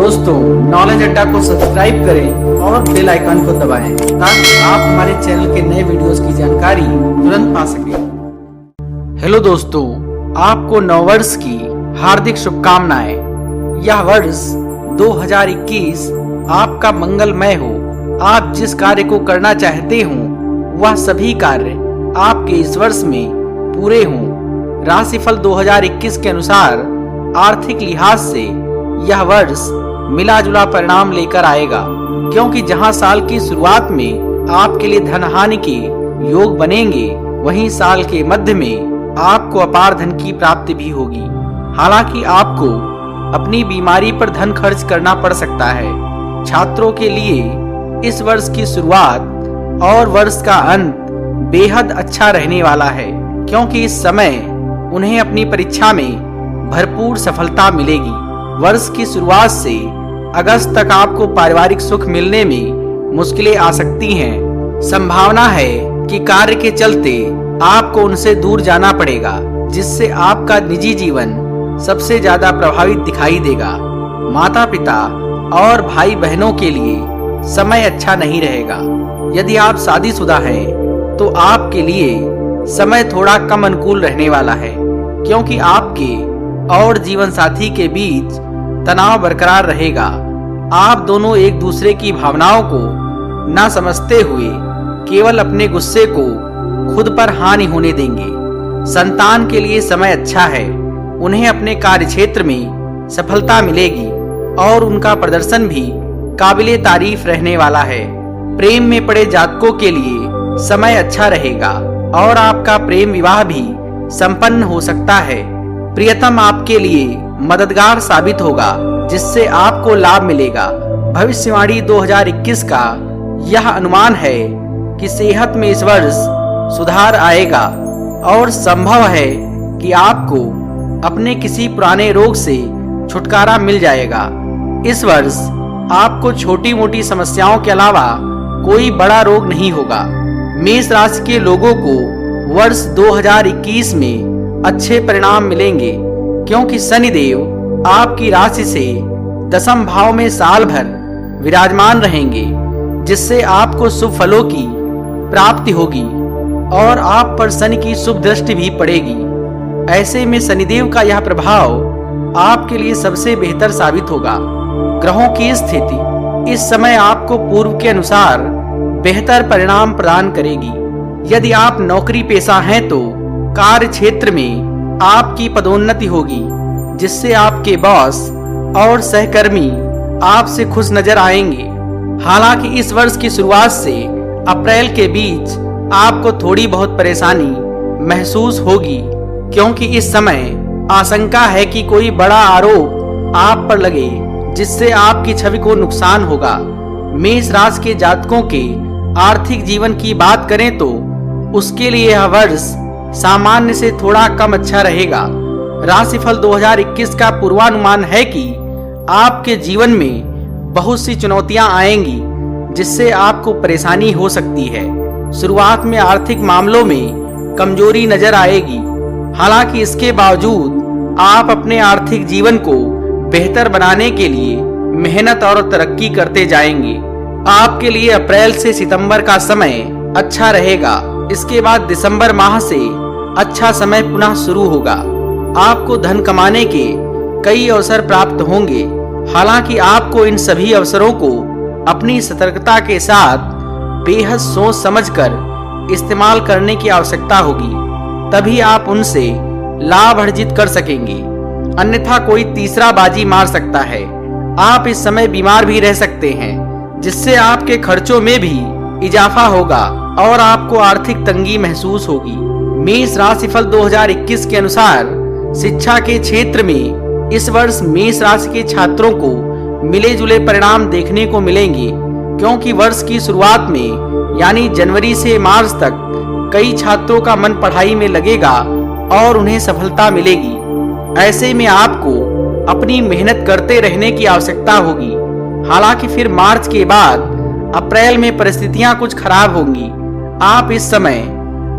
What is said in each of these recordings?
दोस्तों, नॉलेज अड्डा को सब्सक्राइब करें और बेल आइकन को दबाएं ताकि आप हमारे चैनल के नए वीडियोस की जानकारी तुरंत पा सकें। हेलो दोस्तों, आपको नववर्ष की हार्दिक शुभकामनाएं। यह वर्ष 2021 आपका मंगलमय हो। आप जिस कार्य को करना चाहते हो वह सभी कार्य आपके इस वर्ष में पूरे हों। राशिफल 2021 के अनुसार आर्थिक लिहाज से यह वर्ष मिला जुला परिणाम लेकर आएगा, क्योंकि जहां साल की शुरुआत में आपके लिए धन हानि के योग बनेंगे, वहीं साल के मध्य में आपको अपार धन की प्राप्ति भी होगी। हालांकि आपको अपनी बीमारी पर धन खर्च करना पड़ सकता है। छात्रों के लिए इस वर्ष की शुरुआत और वर्ष का अंत बेहद अच्छा रहने वाला है, क्योंकि इस समय उन्हें अपनी परीक्षा में भरपूर सफलता मिलेगी। वर्ष की शुरुआत से अगस्त तक आपको पारिवारिक सुख मिलने में मुश्किलें आ सकती हैं। संभावना है कि कार्य के चलते आपको उनसे दूर जाना पड़ेगा, जिससे आपका निजी जीवन सबसे ज्यादा प्रभावित दिखाई देगा। माता पिता और भाई बहनों के लिए समय अच्छा नहीं रहेगा। यदि आप शादीशुदा हैं तो आपके लिए समय थोड़ा कम अनुकूल रहने वाला है, क्योंकि आपके और जीवन साथी के बीच तनाव बरकरार रहेगा। आप दोनों एक दूसरे की भावनाओं को न समझते हुए केवल अपने गुस्से को खुद पर हानि होने देंगे। संतान के लिए समय अच्छा है। उन्हें अपने कार्य क्षेत्र में सफलता मिलेगी और उनका प्रदर्शन भी काबिले तारीफ रहने वाला है। प्रेम में पड़े जातकों के लिए समय अच्छा रहेगा और आपका प्रेम विवाह भी संपन्न हो सकता है। प्रियतम आपके लिए मददगार साबित होगा, जिससे आपको लाभ मिलेगा। भविष्यवाणी 2021 का यह अनुमान है कि सेहत में इस वर्ष सुधार आएगा और संभव है कि आपको अपने किसी पुराने रोग से छुटकारा मिल जाएगा। इस वर्ष आपको छोटी मोटी समस्याओं के अलावा कोई बड़ा रोग नहीं होगा। मेष राशि के लोगों को वर्ष 2021 में अच्छे परिणाम मिलेंगे, क्योंकि शनिदेव आपकी राशि से दशम भाव में साल भर विराजमान रहेंगे, जिससे आपको शुभ फलों की प्राप्ति होगी और आप पर शनि की शुभ दृष्टि भी पड़ेगी। ऐसे में शनिदेव का यह प्रभाव आपके लिए सबसे बेहतर साबित होगा। ग्रहों की स्थिति इस समय आपको पूर्व के अनुसार बेहतर परिणाम प्रदान करेगी। यदि आप नौकरी पेशा हैं तो कार्य क्षेत्र में आपकी पदोन्नति होगी, जिससे आपके बॉस और सहकर्मी आपसे खुश नजर आएंगे। हालांकि इस वर्ष की शुरुआत से अप्रैल के बीच आपको थोड़ी बहुत परेशानी महसूस होगी, क्योंकि इस समय आशंका है कि कोई बड़ा आरोप आप पर लगे, जिससे आपकी छवि को नुकसान होगा। मेष राशि के जातकों के आर्थिक जीवन की बात करें तो उसके लिए यह वर्ष सामान्य से थोड़ा कम अच्छा रहेगा। राशिफल 2021 का पूर्वानुमान है कि आपके जीवन में बहुत सी चुनौतियां आएंगी, जिससे आपको परेशानी हो सकती है। शुरुआत में आर्थिक मामलों में कमजोरी नजर आएगी। हालांकि इसके बावजूद आप अपने आर्थिक जीवन को बेहतर बनाने के लिए मेहनत और तरक्की करते जाएंगे। आपके लिए अप्रैल से सितंबर का समय अच्छा रहेगा। इसके बाद दिसंबर माह से अच्छा समय पुनः शुरू होगा। आपको धन कमाने के कई अवसर प्राप्त होंगे। हालांकि आपको इन सभी अवसरों को अपनी सतर्कता के साथ बेहद सोच समझकर इस्तेमाल करने की आवश्यकता होगी, तभी आप उनसे लाभ अर्जित कर सकेंगे। अन्यथा कोई तीसरा बाजी मार सकता है। आप इस समय बीमार भी रह सकते हैं, जिससे आपके खर्चों में भी इजाफा होगा और आपको आर्थिक तंगी महसूस होगी। मेष राशिफल 2021 के अनुसार शिक्षा के क्षेत्र में इस वर्ष मेष राशि के छात्रों को मिले जुले परिणाम देखने को मिलेंगे, क्योंकि वर्ष की शुरुआत में यानी जनवरी से मार्च तक कई छात्रों का मन पढ़ाई में लगेगा और उन्हें सफलता मिलेगी। ऐसे में आपको अपनी मेहनत करते रहने की आवश्यकता होगी। हालांकि फिर मार्च के बाद अप्रैल में परिस्थितियां कुछ खराब होंगी। आप इस समय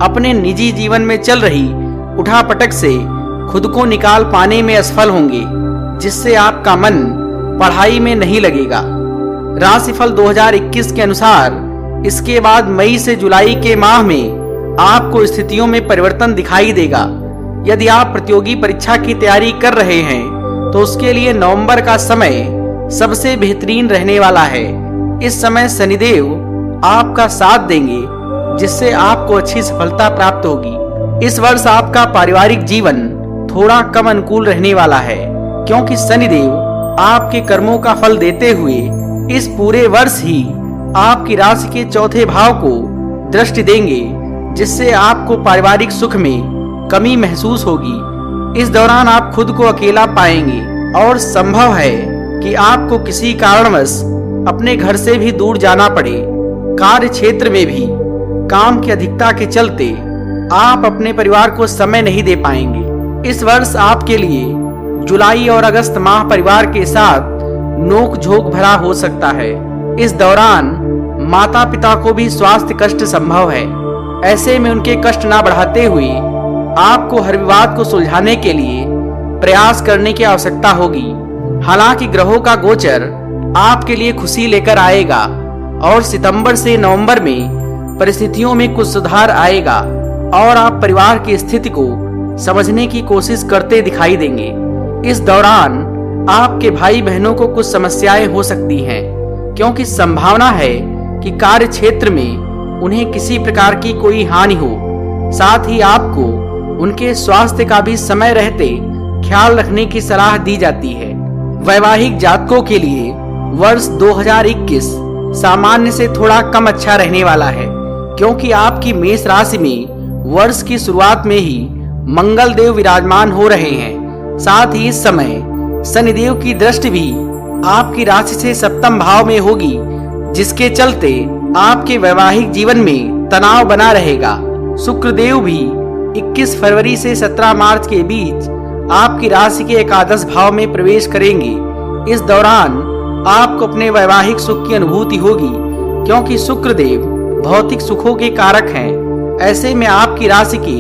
अपने निजी जीवन में चल रही उठापटक से खुद को निकाल पाने में असफल होंगे, जिससे आपका मन पढ़ाई में नहीं लगेगा। राशिफल 2021 के अनुसार इसके बाद मई से जुलाई के माह में आपको स्थितियों में परिवर्तन दिखाई देगा। यदि आप प्रतियोगी परीक्षा की तैयारी कर रहे हैं तो उसके लिए नवंबर का समय सबसे बेहतरीन रहने वाला है। इस समय शनिदेव आपका साथ देंगे, जिससे आपको अच्छी सफलता प्राप्त होगी। इस वर्ष आपका पारिवारिक जीवन थोड़ा कम अनुकूल रहने वाला है, क्योंकि शनिदेव आपके कर्मों का फल देते हुए इस पूरे वर्ष ही आपकी राशि के चौथे भाव को दृष्टि देंगे, जिससे आपको पारिवारिक सुख में कमी महसूस होगी। इस दौरान आप खुद को अकेला पाएंगे और संभव है कि आपको किसी कारणवश अपने घर से भी दूर जाना पड़े। कार्य क्षेत्र में भी काम की अधिकता के चलते आप अपने परिवार को समय नहीं दे पाएंगे। इस वर्ष आपके लिए जुलाई और अगस्त माह परिवार के साथ नोक झोंक भरा हो सकता है। इस दौरान माता पिता को भी स्वास्थ्य कष्ट संभव है। ऐसे में उनके कष्ट ना बढ़ाते हुए आपको हर विवाद को सुलझाने के लिए प्रयास करने की आवश्यकता होगी। हालांकि ग्रहों का गोचर आपके लिए खुशी लेकर आएगा और सितंबर से नवंबर में परिस्थितियों में कुछ सुधार आएगा और आप परिवार की स्थिति को समझने की कोशिश करते दिखाई देंगे। इस दौरान आपके भाई बहनों को कुछ समस्याएं हो सकती हैं, क्योंकि संभावना है कि कार्य क्षेत्र में उन्हें किसी प्रकार की कोई हानि हो। साथ ही आपको उनके स्वास्थ्य का भी समय रहते ख्याल रखने की सलाह दी जाती है। वैवाहिक जातकों के लिए वर्ष 2021 सामान्य से थोड़ा कम अच्छा रहने वाला है, क्योंकि आपकी मेष राशि में वर्ष की शुरुआत में ही मंगल देव विराजमान हो रहे हैं। साथ ही इस समय शनिदेव की दृष्टि भी आपकी राशि से सप्तम भाव में होगी, जिसके चलते आपके वैवाहिक जीवन में तनाव बना रहेगा। शुक्रदेव भी 21 फरवरी से 17 मार्च के बीच आपकी राशि के एकादश भाव में प्रवेश करेंगे। इस दौरान आपको अपने वैवाहिक सुख की अनुभूति होगी, क्योंकि शुक्रदेव भौतिक सुखों के कारक हैं। ऐसे में आपकी राशि के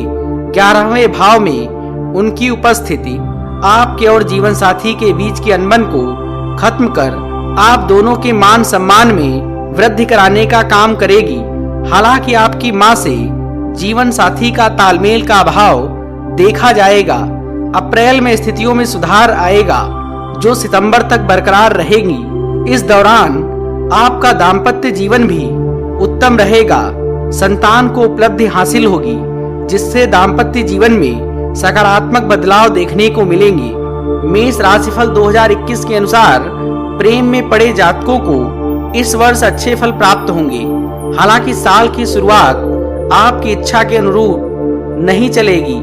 11वें भाव में उनकी उपस्थिति आपके और जीवन साथी के बीच की अनबन को खत्म कर आप दोनों के मान सम्मान में वृद्धि कराने का काम करेगी। हालांकि आपकी मां से जीवन साथी का तालमेल का अभाव देखा जाएगा। अप्रैल में स्थितियों में सुधार आएगा, जो सितंबर तक बरकरार रहेगी। इस दौरान आपका दाम्पत्य जीवन भी उत्तम रहेगा। संतान को उपलब्धि हासिल होगी, जिससे दाम्पत्य जीवन में सकारात्मक बदलाव देखने को मिलेंगे। मेष राशिफल 2021 के अनुसार प्रेम में पड़े जातकों को इस वर्ष अच्छे फल प्राप्त होंगे। हालांकि साल की शुरुआत आपकी इच्छा के अनुरूप नहीं चलेगी,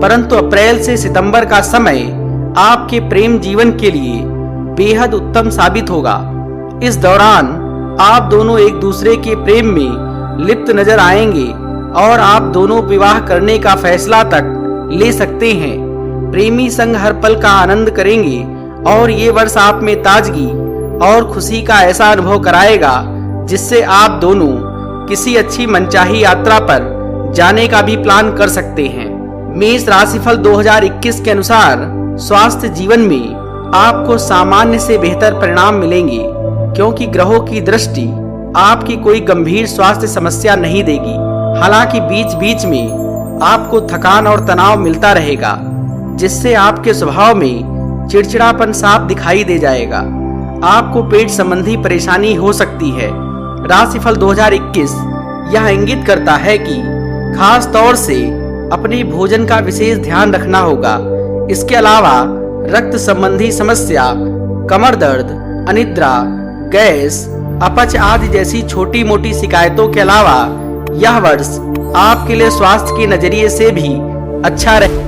परंतु अप्रैल से सितंबर का समय आपके प्रेम जीवन के लिए बेहद उत्तम साबित होगा। इस दौरान आप दोनों एक दूसरे के प्रेम में लिप्त नजर आएंगे और आप दोनों विवाह करने का फैसला तक ले सकते हैं। प्रेमी संग हर पल का आनंद करेंगे और ये वर्ष आप में ताजगी और खुशी का ऐसा अनुभव कराएगा, जिससे आप दोनों किसी अच्छी मनचाही यात्रा पर जाने का भी प्लान कर सकते हैं। मेष राशिफल 2021 के अनुसार स्वास्थ्य जीवन में आपको सामान्य से बेहतर परिणाम मिलेंगे, क्योंकि ग्रहों की दृष्टि आपकी कोई गंभीर स्वास्थ्य समस्या नहीं देगी। हालांकि बीच बीच में आपको थकान और तनाव मिलता रहेगा, जिससे आपके स्वभाव में चिड़चिड़ापन साफ दिखाई दे जाएगा। आपको पेट संबंधी परेशानी हो सकती है। राशिफल 2021 यह इंगित करता है कि खास तौर से अपने भोजन का विशेष ध्यान रखना होगा। इसके अलावा रक्त संबंधी समस्या, कमर दर्द, अनिद्रा, गैस, अपच आदि जैसी छोटी मोटी शिकायतों के अलावा यह वर्ष आपके लिए स्वास्थ्य के नजरिए से भी अच्छा रहे।